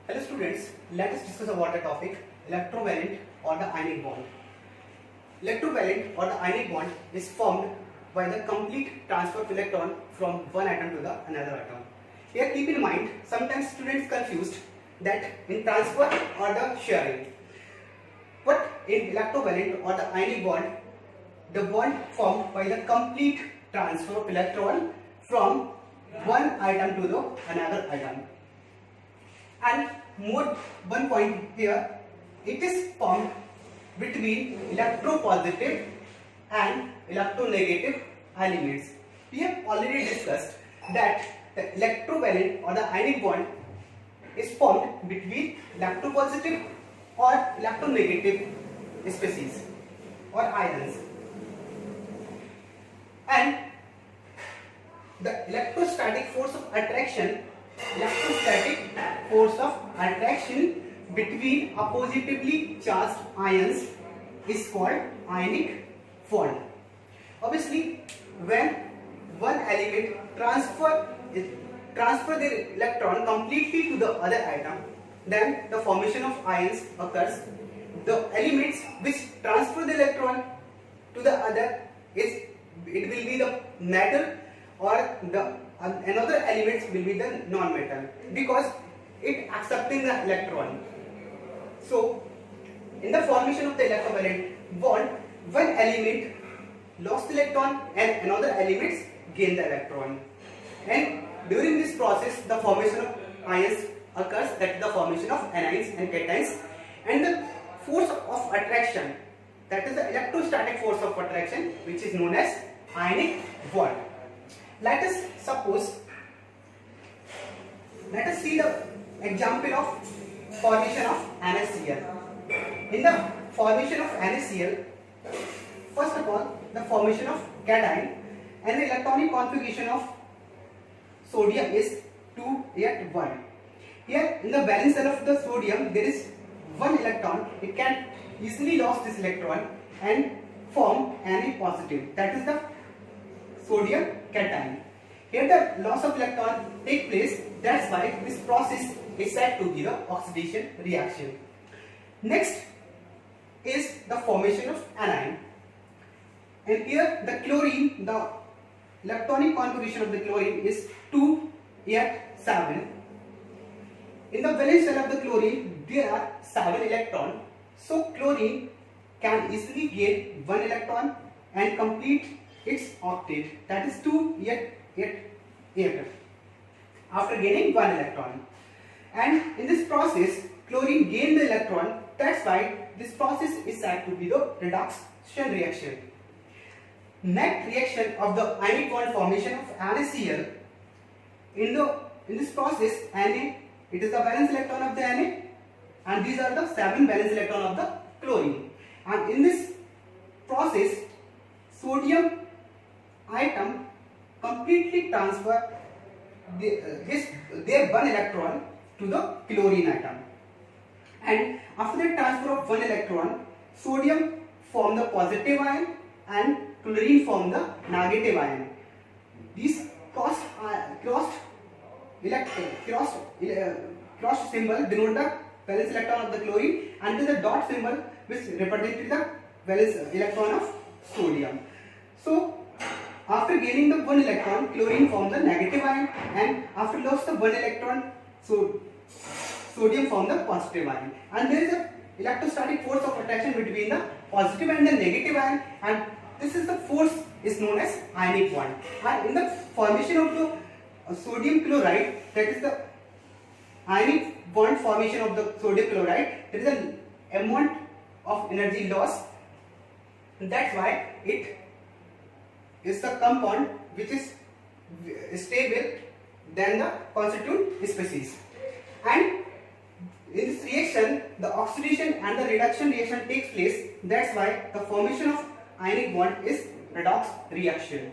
Hello students, let us discuss about the topic electrovalent or the ionic bond. Electrovalent or the ionic bond is formed by the complete transfer of electron from one atom to the another atom. Here keep in mind, sometimes students confused that in transfer or the sharing. But in electrovalent or the ionic bond, the bond formed by the complete transfer of electron from one item to the another atom. And more one point here, it is formed between electropositive and electronegative elements. We have already discussed that the electrovalent or the ionic bond is formed between electropositive or electronegative species or ions. And the electrostatic force of attraction between oppositively charged ions is called ionic bond. Obviously, when one element transfer their electron completely to the other atom, then the formation of ions occurs. The elements which transfer the electron to the other it will be the metal, or the another elements will be the non-metal, because it accepting the electron. So in the formation of the electrovalent bond, one element lost the electron and another elements gain the electron, and during this process the formation of ions occurs, that is the formation of anions and cations, and the force of attraction, that is the electrostatic force of attraction, which is known as ionic bond. Let us see the example of formation of NaCl. In the formation of NaCl, first of all, the formation of cation, and the electronic configuration of sodium is 2s1. Here in the valence shell of the sodium there is one electron. It can easily lose this electron and form Na positive, that is the sodium cation. Here the loss of electron take place, that's why this process is said to be the oxidation reaction. Next is the formation of anion, and here the chlorine, the electronic configuration of the chlorine is 2s7. In the valence shell of the chlorine there are 7 electrons, so chlorine can easily gain 1 electron and complete its octet, that is 2s8 after gaining 1 electron. And in this process chlorine gained the electron, that's why this process is said to be the reduction reaction. Next reaction of the ionic bond formation of NaCl. In this process, Na, it is the valence electron of the Na, and these are the 7 valence electron of the chlorine. And in this process, sodium atom completely transfer their 1 electron to the chlorine atom, and after the transfer of 1 electron, sodium form the positive ion and chlorine form the negative ion. These crossed symbol denote the valence electron of the chlorine, and the dot symbol which represents the valence electron of sodium. So after gaining the 1 electron, chlorine forms the negative ion, and after loss the 1 electron, so sodium forms the positive ion. And there is a electrostatic force of attraction between the positive and the negative ion, and this is the force is known as ionic bond. And in the formation of the sodium chloride, that is the ionic bond formation of the sodium chloride, there is an amount of energy loss, and that's why it is the compound which is stable than the constituent species. And in this reaction the oxidation and the reduction reaction takes place, that's why the formation of ionic bond is redox reaction.